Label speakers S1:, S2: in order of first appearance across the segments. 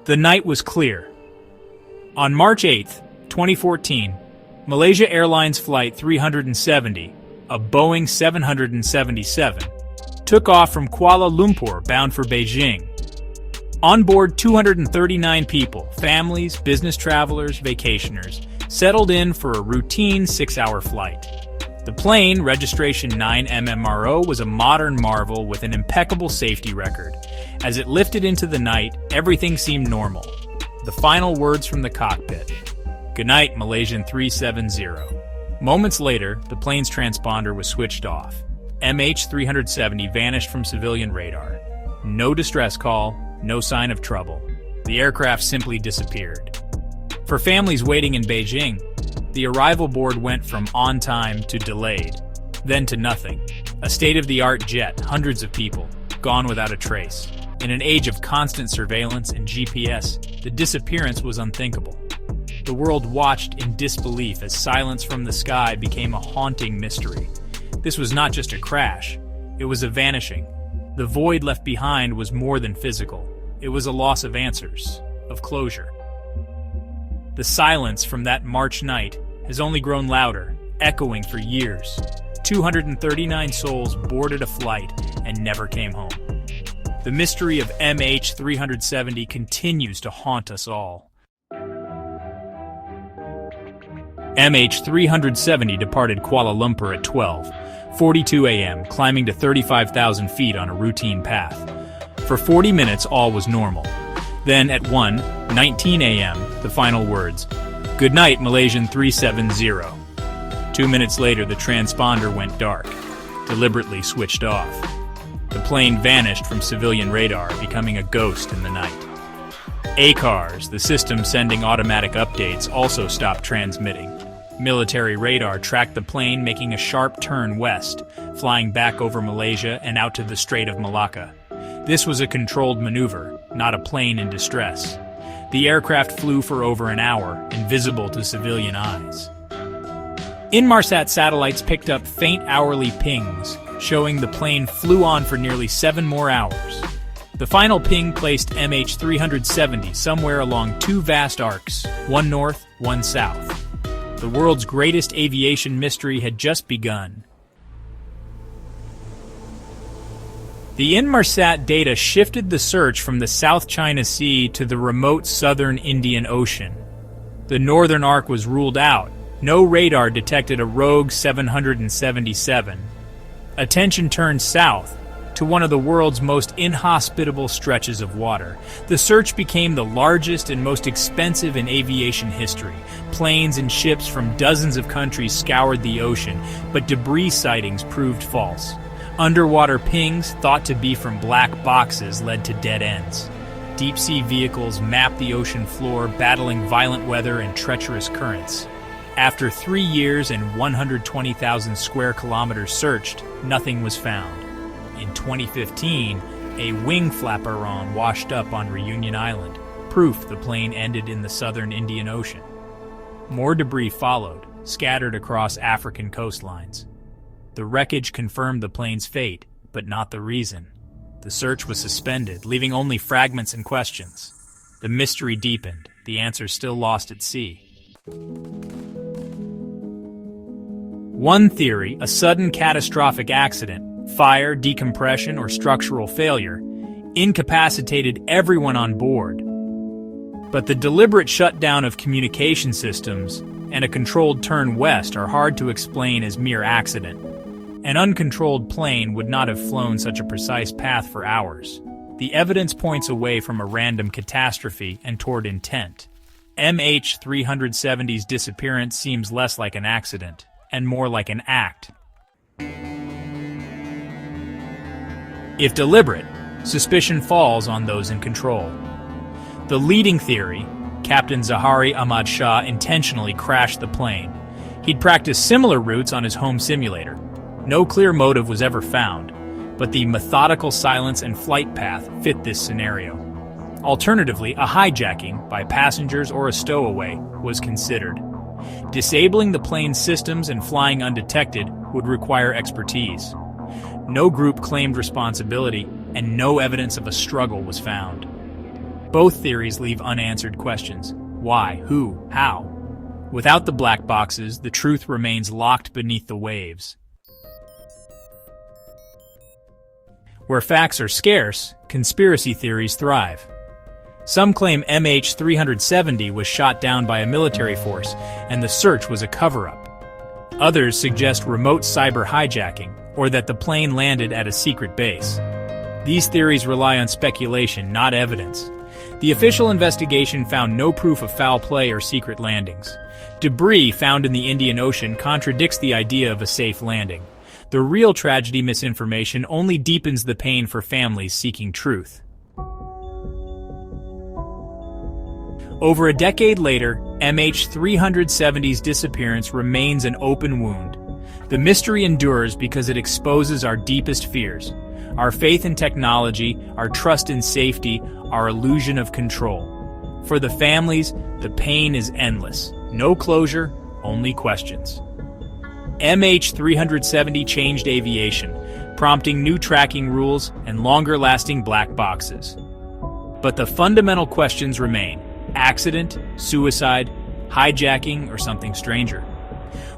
S1: The night was clear. On March 8, 2014, Malaysia Airlines Flight 370, a Boeing 777, took off from Kuala Lumpur bound for Beijing. On board, 239 people, families, business travelers, vacationers, settled in for a routine 6-hour flight. The plane, registration 9MMRO, was a modern marvel with an impeccable safety record. As it lifted into the night, everything seemed normal. The final words from the cockpit: "Good night, Malaysian 370. Moments later, the plane's transponder was switched off. MH370 vanished from civilian radar. No distress call, no sign of trouble. The aircraft simply disappeared. For families waiting in Beijing, the arrival board went from on time to delayed, then to nothing. A state-of-the-art jet, hundreds of people, gone without a trace. In an age of constant surveillance and GPS, the disappearance was unthinkable. The world watched in disbelief as silence from the sky became a haunting mystery. This was not just a crash, it was a vanishing. The void left behind was more than physical. It was a loss of answers, of closure. The silence from that March night has only grown louder, echoing for years. 239 souls boarded a flight and never came home. The mystery of MH370 continues to haunt us all. MH370 departed Kuala Lumpur at 12:42 a.m., climbing to 35,000 feet on a routine path. For 40 minutes, all was normal. Then, at 1:19 a.m., the final words, "Good night, Malaysian 370. 2 minutes later, the transponder went dark, deliberately switched off. The plane vanished from civilian radar, becoming a ghost in the night. ACARS, the system sending automatic updates, also stopped transmitting. Military radar tracked the plane making a sharp turn west, flying back over Malaysia and out to the Strait of Malacca. This was a controlled maneuver, not a plane in distress. The aircraft flew for over an hour, invisible to civilian eyes. Inmarsat satellites picked up faint hourly pings, showing the plane flew on for nearly 7 more hours. The final ping placed MH370 somewhere along 2 vast arcs, one north, one south. The world's greatest aviation mystery had just begun. The Inmarsat data shifted the search from the South China Sea to the remote southern Indian Ocean. The northern arc was ruled out. No radar detected a rogue 777. Attention turned south, to one of the world's most inhospitable stretches of water. The search became the largest and most expensive in aviation history. Planes and ships from dozens of countries scoured the ocean, but debris sightings proved false. Underwater pings, thought to be from black boxes, led to dead ends. Deep-sea vehicles mapped the ocean floor, battling violent weather and treacherous currents. After 3 years and 120,000 square kilometers searched, nothing was found. In 2015, a wing flaperon washed up on Reunion Island, proof the plane ended in the southern Indian Ocean. More debris followed, scattered across African coastlines. The wreckage confirmed the plane's fate, but not the reason. The search was suspended, leaving only fragments and questions. The mystery deepened, the answers still lost at sea. One theory, a sudden catastrophic accident, fire, decompression, or structural failure, incapacitated everyone on board. But the deliberate shutdown of communication systems and a controlled turn west are hard to explain as mere accident. An uncontrolled plane would not have flown such a precise path for hours. The evidence points away from a random catastrophe and toward intent. MH370's disappearance seems less like an accident and more like an act. If deliberate, suspicion falls on those in control. The leading theory, Captain Zahari Ahmad Shah intentionally crashed the plane. He'd practiced similar routes on his home simulator. No clear motive was ever found, but the methodical silence and flight path fit this scenario. Alternatively, a hijacking by passengers or a stowaway was considered. Disabling the plane's systems and flying undetected would require expertise. No group claimed responsibility, and no evidence of a struggle was found. Both theories leave unanswered questions. Why? Who? How? Without the black boxes, the truth remains locked beneath the waves. Where facts are scarce, conspiracy theories thrive. Some claim MH370 was shot down by a military force, and the search was a cover-up. Others suggest remote cyber hijacking, or that the plane landed at a secret base. These theories rely on speculation, not evidence. The official investigation found no proof of foul play or secret landings. Debris found in the Indian Ocean contradicts the idea of a safe landing. The real tragedy misinformation only deepens the pain for families seeking truth. Over a decade later, MH370's disappearance remains an open wound. The mystery endures because it exposes our deepest fears: our faith in technology, our trust in safety, our illusion of control. For the families, the pain is endless. No closure, only questions. MH370 changed aviation, prompting new tracking rules and longer-lasting black boxes. But the fundamental questions remain: accident, suicide, hijacking, or something stranger?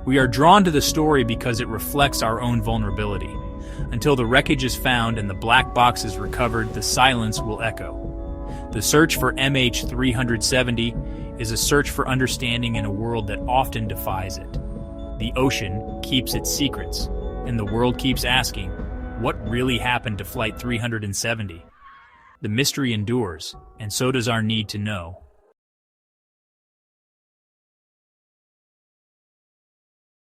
S1: We are drawn to the story because it reflects our own vulnerability. Until the wreckage is found and the black box is recovered, the silence will echo. The search for MH370 is a search for understanding in a world that often defies it. The ocean keeps its secrets, and the world keeps asking, what really happened to Flight 370? The mystery endures, and so does our need to know.